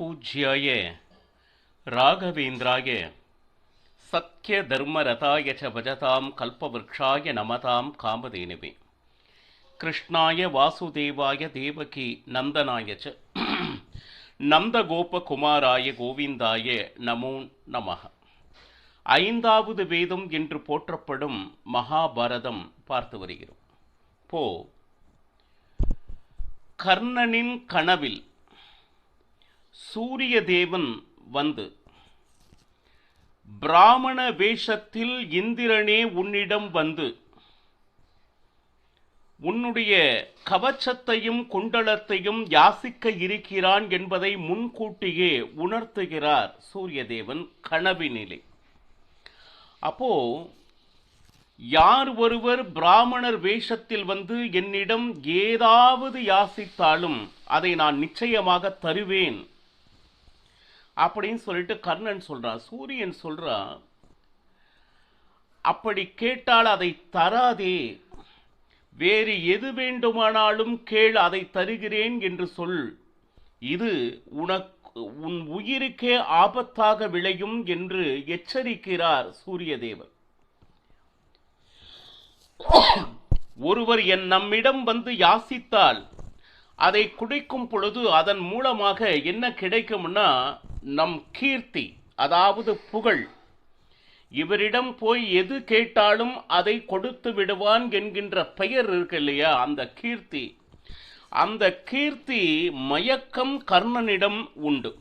பூஜ்யாய ராகவேந்திராய சத்ய தர்மரதாய ச பஜதாம் கல்பவ்ருக்ஷாய நமதாம் காமதேனுவே கிருஷ்ணாய வாசுதேவாய தேவகி நந்தனாய ச நந்தகோபகுமாராய கோவிந்தாய நமோ நமः. ஐந்தாவது வேதம் என்று போற்றப்படும் மகாபாரதம் பார்த்து வருகிறோம். கர்ணனின் கனவில் சூரிய தேவன் வந்து, பிராமண வேஷத்தில் இந்திரனே உன்னிடம் வந்து உன்னுடைய கவச்சத்தையும் குண்டலத்தையும் யாசிக்க இருக்கிறான் என்பதை முன்கூட்டியே உணர்த்துகிறார் சூரிய தேவன் கனவினிலே. அப்போ யார் ஒருவர் பிராமணர் வேஷத்தில் வந்து என்னிடம் ஏதாவது யாசித்தாலும் அதை நான் நிச்சயமாக தருவேன் அப்படின்னு சொல்லிட்டு கர்ணன் சொல்றான். சூரியன் சொல்றான், அப்படி கேட்டால் அதை தராதே, வேறு எது வேண்டுமானாலும் கேள், அதை தருகிறேன் என்று சொல், இது உன் உயிருக்கே ஆபத்தாக விளையும் என்று எச்சரிக்கிறார் சூரியதேவர். ஒருவர் நம்மிடம் வந்து யாசித்தால் அதை குடிக்கும் பொழுது அதன் மூலமாக என்ன கிடைக்கும்னா நம் கீர்த்தி, அதாவது புகழ். இவரிடம் போய் எது கேட்டாலும் அதை கொடுத்து விடுவான் என்கின்ற பெயர் இருக்கு இல்லையா, அந்த கீர்த்தி. அந்த கீர்த்தி மயக்கம் கர்ணனிடம் உண்டு.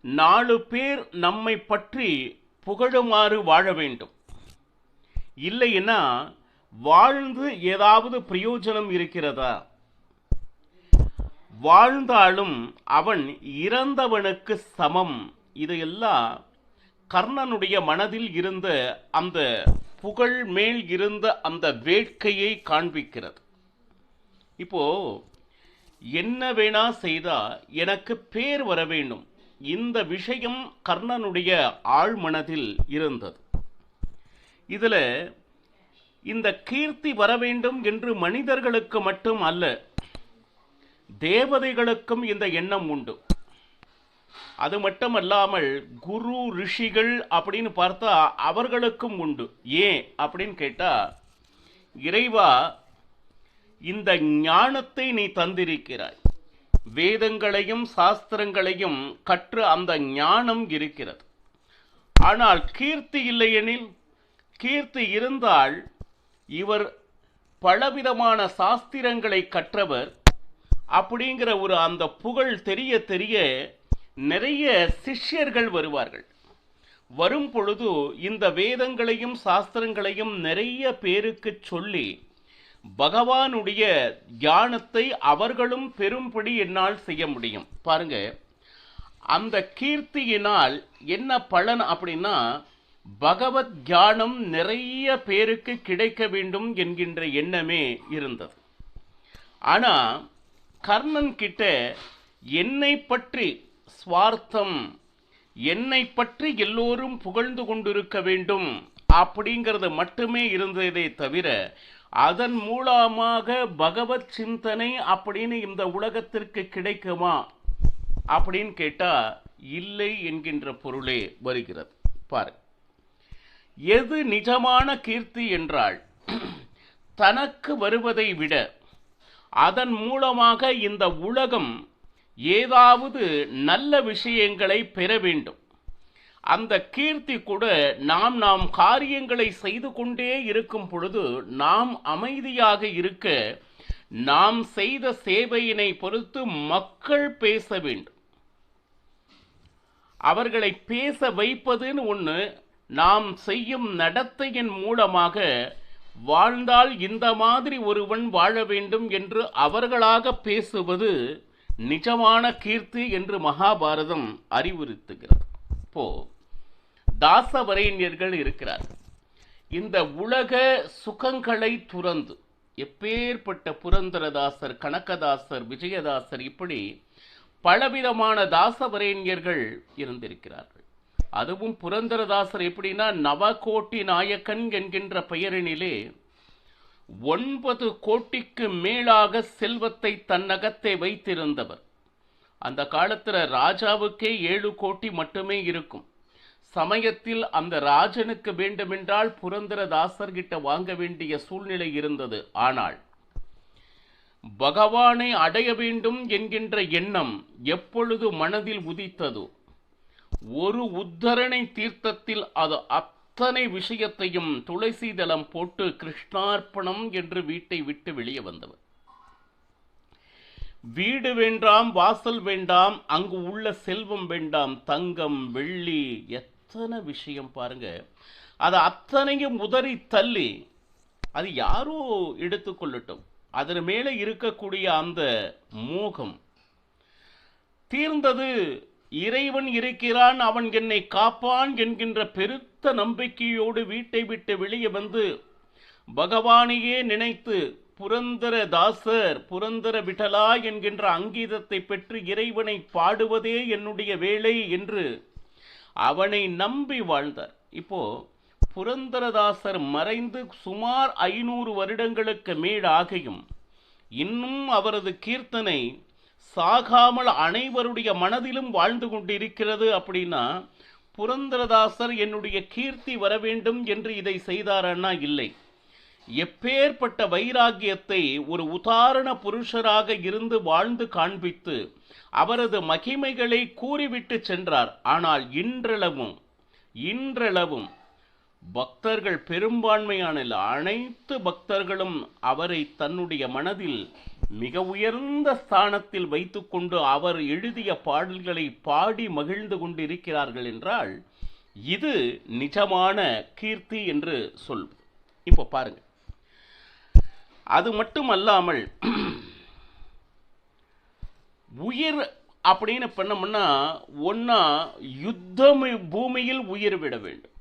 4 பேர் நம்மை பற்றி புகழுமாறு வாழ வேண்டும். இல்லைன்னா வாழ்ந்து ஏதாவது பிரயோஜனம் இருக்கிறதா? வாழ்ந்தாலும் அவன் இறந்தவனுக்கு சமம். இதையெல்லாம் கர்ணனுடைய மனதில் இருந்த அந்த புகழ் மேல் இருந்த அந்த வேட்கையை காண்பிக்கிறது. இப்போ என்ன வேணா செய்தா எனக்கு பேர் வர வேண்டும், இந்த விஷயம் கர்ணனுடைய ஆழ்மனதில் இருந்தது. இதுல இந்த கீர்த்தி வர வேண்டும் என்று மனிதர்களுக்கு மட்டும் அல்ல, தேவதைகளுக்கும் இந்த எண்ணம் உண்டு. அது மட்டுமல்லாமல் குரு ரிஷிகள் அப்படின்னு பார்த்தா அவர்களுக்கும் உண்டு. ஏன் அப்படின்னு கேட்டா, இறைவா இந்த ஞானத்தை நீ தந்திருக்கிறாய், வேதங்களையும் சாஸ்திரங்களையும் கற்று அந்த ஞானம் இருக்கிறது. ஆனால் கீர்த்தி இல்லையெனில், கீர்த்தி இருந்தால் இவர் பலவிதமான சாஸ்திரங்களை கற்றவர் அப்படிங்கிற ஒரு அந்த புகழ் தெரிய தெரிய நிறைய சிஷ்யர்கள் வருவார்கள். வரும் பொழுது இந்த வேதங்களையும் சாஸ்திரங்களையும் நிறைய பேருக்கு சொல்லி பகவானுடைய ஞானத்தை அவர்களும் பெரும்படி என்னால் செய்ய முடியும். பாருங்க, அந்த கீர்த்தியினால் என்ன பலன் அப்படின்னா, பகவத் ஞானம் நிறைய பேருக்கு கிடைக்க வேண்டும் என்கின்ற எண்ணமே இருந்தது. ஆனா கர்ணன் கிட்ட என்னை பற்றி ஸ்வார்த்தம், என்னை பற்றி எல்லோரும் புகழ்ந்து கொண்டிருக்க வேண்டும் அப்படிங்கிறது மட்டுமே இருந்ததே தவிர, அதன் மூலமாக பகவத் சிந்தனை அப்படின்னு இந்த உலகத்திற்கு கிடைக்குமா அப்படின்னு கேட்டா இல்லை என்கின்ற பொருளே வருகிறது. பாரு, எது நிஜமான கீர்த்தி என்றால், தனக்கு வருவதை விட அதன் மூலமாக இந்த உலகம் ஏதாவது நல்ல விஷயங்களை பெற வேண்டும். அந்த கீர்த்தி கூட நாம் காரியங்களை செய்து கொண்டே இருக்கும் பொழுது நாம் அமைதியாக இருக்க, நாம் செய்த சேவையினை பொறுத்து மக்கள் பேச வேண்டும். அவர்களை பேச வைப்பதுன்னு ஒன்று, நாம் செய்யும் நடத்தையின் மூலமாக வாழ்ந்தால் இந்த மாதிரி ஒருவன் வாழ வேண்டும் என்று அவர்களாக பேசுவது நிஜமான கீர்த்தி என்று மகாபாரதம் அறிவுறுத்துகிறது. இப்போ தாசவரைஞர்கள் இருக்கிறார்கள். இந்த உலக சுகங்களை துறந்து, எப்பேற்பட்ட புரந்தரதாசர், கனகதாசர், விஜயதாசர், இப்படி பலவிதமான தாசவரைஞர்கள் இருந்திருக்கிறார்கள். அதுவும் புரந்தரதாசர் எப்படின்னா, நவகோட்டி நாயக்கன் என்கின்ற பெயரினிலே 9 கோடிக்கு மேலாக செல்வத்தை தன்னகத்தை வைத்திருந்தவர். அந்த காலத்துல ராஜாவுக்கே 7 கோடி மட்டுமே இருக்கும். சமயத்தில் அந்த ராஜனுக்கு வேண்டுமென்றால் புரந்தரதாசர்கிட்ட வாங்க வேண்டிய சூழ்நிலை இருந்தது. ஆனால் பகவானை அடைய வேண்டும் என்கின்ற எண்ணம் எப்பொழுது மனதில் உதித்ததோ, ஒரு உத்தரணை தீர்த்தத்தில் அது அத்தனை விஷயத்தையும் துளசி தளம் போட்டு கிருஷ்ணார்ப்பணம் என்று வீட்டை விட்டு வெளியே வந்தவர். வீடு வேண்டாம், வாசல் வேண்டாம், அங்கு உள்ள செல்வம் வேண்டாம், தங்கம் வெள்ளி எத்தனை விஷயம் பாருங்க. அது அத்தனையும் உதறி தள்ளி அது யாரோ எடுத்துக்கொள்ளட்டும், அதன் மேலே இருக்கக்கூடிய அந்த மோகம் தீர்ந்தது. இறைவன் இருக்கிறான், அவன் என்னை காப்பான் என்கின்ற பெருத்த நம்பிக்கையோடு வீட்டை விட்டு வெளியே வந்து பகவானையே நினைத்து புரந்தரதாசர் புரந்தர விட்டலா என்கின்ற அங்கீதத்தை பெற்று இறைவனை பாடுவதே என்னுடைய வேலை என்று அவனை நம்பி வாழ்ந்தார். இப்போ புரந்தரதாசர் மறைந்து சுமார் 500 வருடங்களுக்கு மேலாகியும் இன்னும் அவரது கீர்த்தனை சாகாமல் அனைவருடைய மனதிலும் வாழ்ந்து கொண்டிருக்கிறது. அப்படின்னா புரந்தரதாசர் என்னுடைய கீர்த்தி வர வேண்டும் என்று இதை செய்தாரன்னா இல்லை. எப்பேற்பட்ட வைராகியத்தை ஒரு உதாரண புருஷராக இருந்து வாழ்ந்து காண்பித்து அவரது மகிமைகளை கூறிவிட்டு சென்றார். ஆனால் இன்றளவும் பக்தர்கள், பெரும்பான்மையான அனைத்து பக்தர்களும் அவரை தன்னுடைய மனதில் மிக உயர்ந்த ஸ்தானத்தில் வைத்துக்கொண்டு அவர் எழுதிய பாடல்களை பாடி மகிழ்ந்து கொண்டிருக்கிறார்கள் என்றால் இது நிஜமான கீர்த்தி என்று சொல்வோம். இப்போ பாருங்க, அது மட்டுமல்லாமல் உயிர் அப்படின்னு பண்ணோம்னா ஒன்னா யுத்த பூமியில் உயிர் விட வேண்டும்.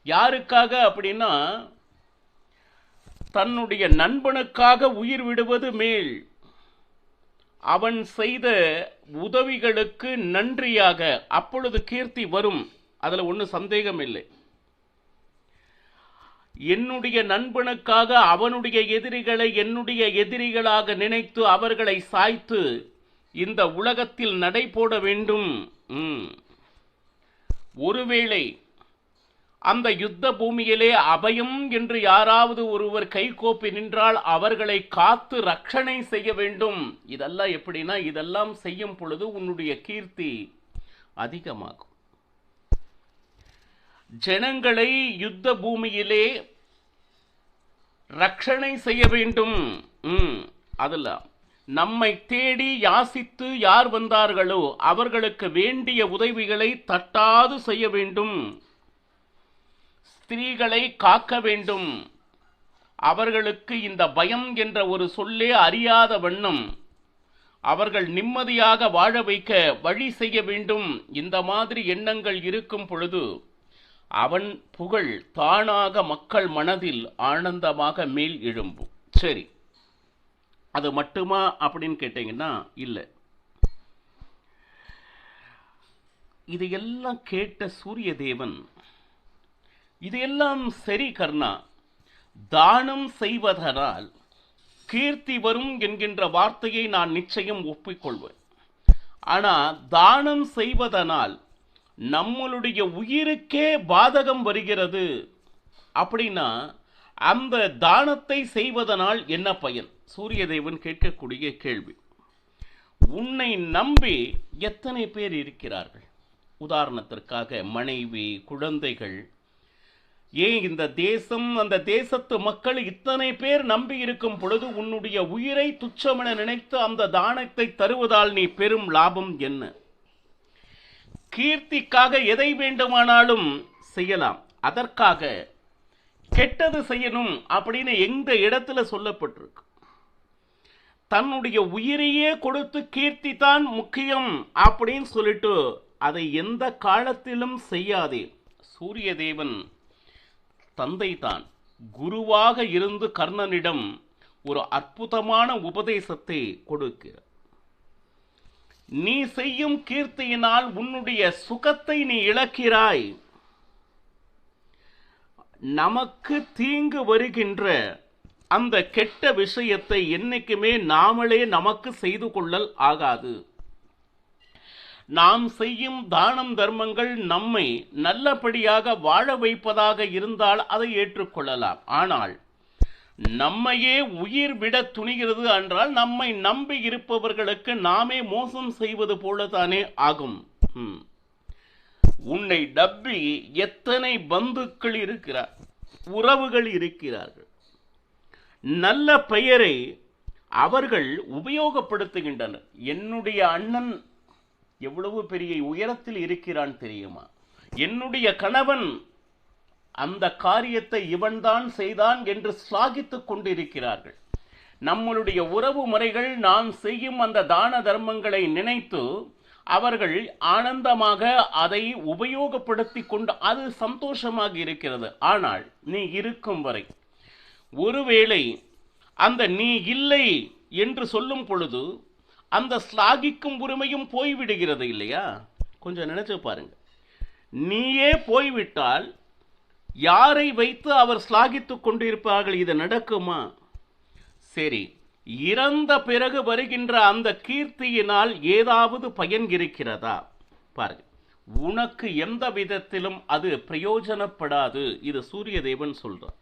யாருக்காக அப்படின்னா தன்னுடைய நண்பனுக்காக உயிர் விடுவது மேல். அவன் செய்த உதவிகளுக்கு நன்றியாக அப்பொழுது கீர்த்தி வரும், அதுல ஒன்றும் சந்தேகம் இல்லை. என்னுடைய நண்பனுக்காக அவனுடைய எதிரிகளை என்னுடைய எதிரிகளாக நினைத்து அவர்களை சாய்த்து இந்த உலகத்தில் நடை போட வேண்டும். ஒருவேளை அந்த யுத்த பூமியிலே அபயம் என்று யாராவது ஒருவர் கைகோப்பி நின்றால் அவர்களை காத்து ரட்சணை செய்ய வேண்டும். இதெல்லாம் எப்படின்னா, இதெல்லாம் செய்யும் பொழுது உன்னுடைய கீர்த்தி அதிகமாகும். ஜனங்களை யுத்த பூமியிலே ரட்சணை செய்ய வேண்டும். அதுல நம்மை தேடி யாசித்து யார் வந்தார்களோ அவர்களுக்கு வேண்டிய உதவிகளை தட்டாது செய்ய வேண்டும். ஸ்திரீகளை காக்க வேண்டும். அவர்களுக்கு இந்த பயம் என்ற ஒரு சொல்லே அறியாத வண்ணம் அவர்கள் நிம்மதியாக வாழ வைக்க வழி செய்ய வேண்டும். இந்த மாதிரி எண்ணங்கள் இருக்கும் பொழுது அவன் புகழ் தானாக மக்கள் மனதில் ஆனந்தமாக மேல் எழும்பும். சரி, அது மட்டுமா அப்படின்னு கேட்டீங்கன்னா இல்லை. இதையெல்லாம் கேட்ட சூரிய தேவன், இதையெல்லாம் சரி கர்ணா, தானம் செய்வதனால் கீர்த்தி வரும் என்கின்ற வார்த்தையை நான் நிச்சயம் ஒப்பிக்கொள்வேன். ஆனா தானம் செய்வதனால் நம்மளுடைய உயிருக்கே பாதகம் வருகிறது அப்படின்னா அந்த தானத்தை செய்வதனால் என்ன பயன்? சூரியதேவன் கேட்கக்கூடிய கேள்வி. உன்னை நம்பி எத்தனை பேர் இருக்கிறார்கள்? உதாரணத்திற்காக மனைவி, குழந்தைகள், ஏன் இந்த தேசம், அந்த தேசத்து மக்கள் இத்தனை பேர் நம்பி இருக்கும் பொழுது உன்னுடைய உயிரை துச்சமென நினைத்து அந்த தானத்தை தருவதால் நீ பெரும் லாபம் என்ன? கீர்த்திக்காக எதை வேண்டுமானாலும் செய்யலாம். அதற்காக கெட்டது செய்யணும் அப்படின்னு எந்த இடத்துல சொல்லப்பட்டிருக்கு? தன்னுடைய உயிரையே கொடுத்து கீர்த்தி தான் முக்கியம் அப்படின்னு சொல்லிட்டு அதை எந்த காலத்திலும் செய்யாதே. சூரிய தேவன் தந்தை தான் குருவாக இருந்து கர்ணனிடம் ஒரு அற்புதமான உபதேசத்தை கொடுக்கிறார். நீ செய்யும் கீர்த்தியினால் உன்னுடைய சுகத்தை நீ இழக்கிறாய். நமக்கு தீங்கு வருகின்ற அந்த கெட்ட விஷயத்தை என்னைக்குமே நாமளே நமக்கு செய்து கொள்ளல் ஆகாது. நாம் செய்யும் தானம் தர்மங்கள் நம்மை நல்லபடியாக வாழ வைப்பதாக இருந்தால் அதை ஏற்றுக்கொள்ளலாம். ஆனால் நம்மையே உயிர் விட துணிகிறது என்றால் நம்மை நம்பி இருப்பவர்களுக்கு நாமே மோசம் செய்வது போலதானே ஆகும். உன்னை நம்பி எத்தனை பந்துக்கள் இருக்கிறார், உறவுகள் இருக்கிறார்கள். நல்ல பெயரை அவர்கள் உபயோகப்படுத்துகின்றனர். என்னுடைய அண்ணன் எவ்வளவு பெரிய உயரத்தில் இருக்கிறான் தெரியுமா, என்னுடைய கணவன் அந்த காரியத்தை இவன்தான் செய்தான் என்று ஸ்லாகித்துக் கொண்டிருக்கிறார்கள். நம்மளுடைய உறவு முறைகள் நாம் செய்யும் அந்த தான தர்மங்களை நினைத்து அவர்கள் ஆனந்தமாக அதை உபயோகப்படுத்தி கொண்டு அது சந்தோஷமாக இருக்கிறது. ஆனால் நீ இருக்கும் வரை, ஒருவேளை அந்த நீ இல்லை என்று சொல்லும் பொழுது அந்த ஸ்லாகிக்கும் உரிமையும் போய்விடுகிறது இல்லையா? கொஞ்சம் நினைச்சு பாருங்க. நீயே போய்விட்டால் யாரை வைத்து அவர் ஸ்லாகித்துக் கொண்டிருப்பார்கள்? இது நடக்குமா? சரி, இறந்த பிறகு வருகின்ற அந்த கீர்த்தியினால் ஏதாவது பயன் இருக்கிறதா? பாருங்க, உனக்கு எந்த விதத்திலும் அது பிரயோஜனப்படாது. இது சூரிய தேவன் சொல்றார்.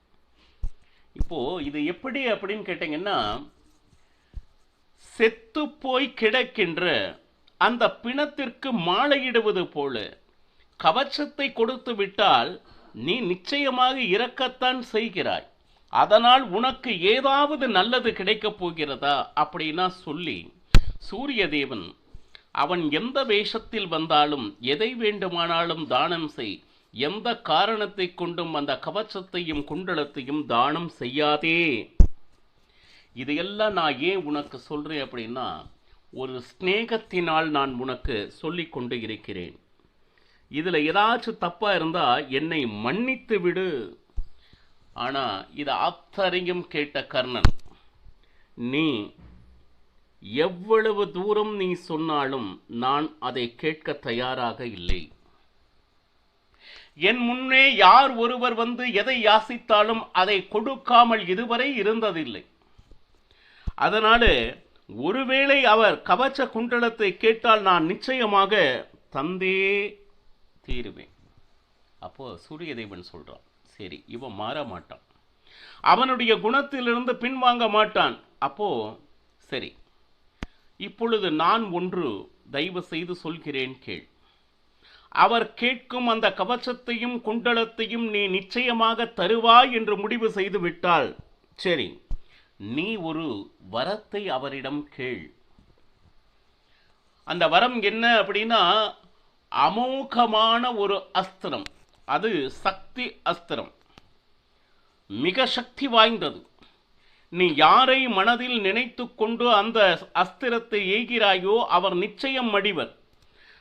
இப்போ இது எப்படி அப்படின்னு கேட்டீங்கன்னா, செத்து போய் கிடக்கின்ற அந்த பிணத்திற்கு மாலையிடுவது போல கவச்சத்தை கொடுத்து விட்டால் நீ நிச்சயமாக இறக்கத்தான் செய்கிறாய். அதனால் உனக்கு ஏதாவது நல்லது கிடைக்கப் போகிறதா அப்படின்னா சொல்லி சூரிய தேவன் அவன் எந்த வேஷத்தில் வந்தாலும் எதை வேண்டுமானாலும் தானம் செய், எந்த காரணத்தை கொண்டும் அந்த கவச்சத்தையும் குண்டலத்தையும் தானம் செய்யாதே. இதையெல்லாம் நான் ஏன் உனக்கு சொல்றேன் அப்படின்னா, ஒரு ஸ்நேகத்தினால் நான் உனக்கு சொல்லிக் கொண்டு இருக்கிறேன். இதுல ஏதாச்சும் தப்பா இருந்தா என்னை மன்னித்து விடு. ஆனா இது அத்தனையும் கேட்ட கர்ணன், நீ எவ்வளவு தூரம் நீ சொன்னாலும் நான் அதை கேட்க தயாராக இல்லை. என் முன்னே யார் ஒருவர் வந்து எதை யாசித்தாலும் அதை கொடுக்காமல் இதுவரை இருந்ததில்லை. அதனால ஒருவேளை அவர் கவச்ச குண்டலத்தை கேட்டால் நான் நிச்சயமாக தந்தே தீருவேன். அப்போ சூரிய தேவன் சொல்றான், சரி இவன் மாற மாட்டான், அவனுடைய குணத்திலிருந்து பின்வாங்க மாட்டான். அப்போ சரி, இப்பொழுது நான் ஒன்று தயவு செய்து சொல்கிறேன் கேள். அவர் கேட்கும் அந்த கவச்சத்தையும் குண்டலத்தையும் நீ நிச்சயமாக தருவாய் என்று முடிவு செய்து விட்டால் சரி, நீ ஒரு வரத்தை அவரிடம் கேள். அந்த வரம் என்ன அப்படின்னா, அமோகமான ஒரு அஸ்திரம். அது சக்தி அஸ்திரம், மிக சக்தி வாய்ந்தது. நீ யாரை மனதில் நினைத்து கொண்டு அந்த அஸ்திரத்தை எய்கிறாயோ அவர் நிச்சயம் மடிவர்.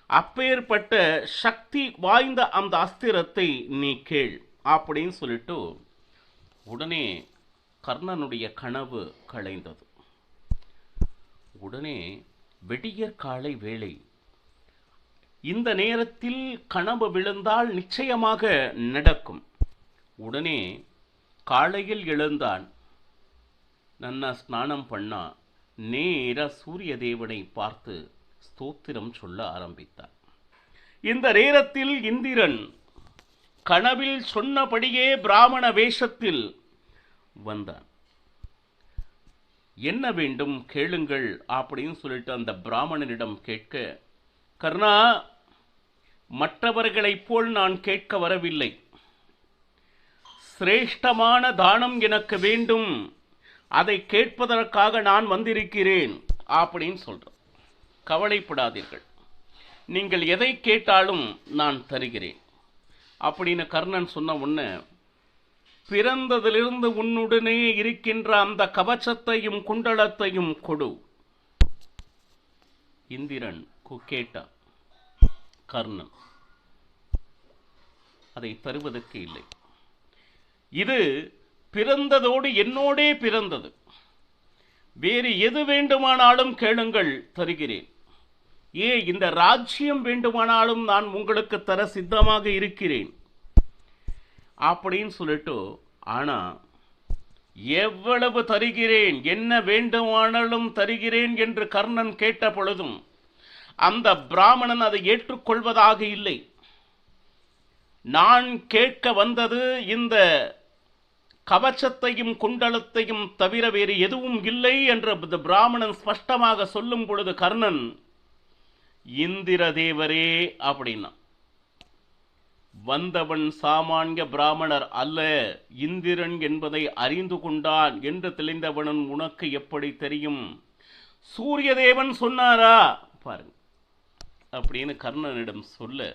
அப்பேற்பட்ட சக்தி வாய்ந்த அந்த அஸ்திரத்தை நீ கேள் அப்படின்னு சொல்லிட்டு உடனே கர்ணனுடைய கனவு களைந்தது. உடனே விடியற் காலை வேளை, இந்த நேரத்தில் கனவு விழுந்தால் நிச்சயமாக நடக்கும். உடனே காலையில் எழுந்தான், நன்னா ஸ்நானம் பண்ணா, நேர சூரிய தேவனை பார்த்து ஸ்தோத்திரம் சொல்ல ஆரம்பித்தார். இந்த நேரத்தில் இந்திரன் கனவில் சொன்னபடியே பிராமண வேஷத்தில் வந்தான். என்ன வேண்டும் கேளுங்கள் அப்படின்னு சொல்லிட்டு அந்த பிராமணனிடம் கேட்க, கர்ணா, மற்றவர்களைப் போல் நான் கேட்க வரவில்லை. சிரேஷ்டமான தானம் எனக்கு வேண்டும், அதை கேட்பதற்காக நான் வந்திருக்கிறேன் அப்படின்னு சொல்றேன். கவலைப்படாதீர்கள், நீங்கள் எதை கேட்டாலும் நான் தருகிறேன் அப்படின்னு கர்ணன் சொன்ன உடனே, பிறந்ததிலிருந்து உன்னுடனே இருக்கின்ற அந்த கவச்சத்தையும் குண்டலத்தையும் கொடு. இந்திரன் கேட்டான். கர்ணன் அதை தருவதற்கு இல்லை. இது பிறந்ததோடு என்னோடே பிறந்தது, வேறு எது வேண்டுமானாலும் கேளுங்கள் தருகிறேன். இந்த ராஜ்யம் வேண்டுமானாலும் நான் உங்களுக்கு தர சித்தமாக இருக்கிறேன் அப்படின்னு சொல்லிட்டு, ஆனா எவ்வளவு தருகிறேன், என்ன வேண்டுமானாலும் தருகிறேன் என்று கர்ணன் கேட்ட பொழுதும் அந்த பிராமணன் அதை ஏற்றுக்கொள்வதாக இல்லை. நான் கேட்க வந்தது இந்த கவச்சத்தையும் குண்டலத்தையும் தவிர வேறு எதுவும் இல்லை என்று பிராமணன் ஸ்பஷ்டமாக சொல்லும் பொழுது கர்ணன், இந்திர தேவரே அப்படின்னா, வந்தவன் சாமானிய பிராமணர் அல்ல, இந்திரன் என்பதை அறிந்து கொண்டான் என்று தெளிந்தவனும் உனக்கு எப்படி தெரியும்? சூரிய தேவன் சொன்னாரா பாருங்க அப்படின்னு கர்ணனிடம் சொல்ல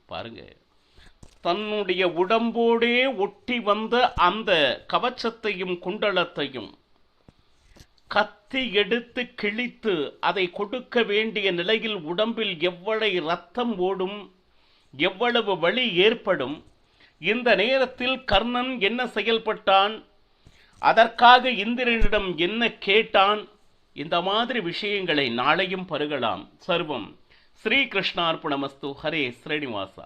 பாருங்க, தன்னுடைய உடம்போடே ஒட்டி வந்த அந்த கவச்சத்தையும் குண்டலத்தையும் கத்தி எடுத்து கிழித்து அதை கொடுக்க வேண்டிய நிலையில் உடம்பில் எவ்வளவு இரத்தம் ஓடும், எவ்வளவு வலி ஏற்படும். இந்த நேரத்தில் கர்ணன் என்ன செயல்பட்டான், அதற்காக இந்திரனிடம் என்ன கேட்டான், இந்த மாதிரி விஷயங்களை நாளையும் பருகலாம். சர்வம் ஸ்ரீ கிருஷ்ணார்ப்பணமஸ்து. ஹரே ஸ்ரீனிவாசா.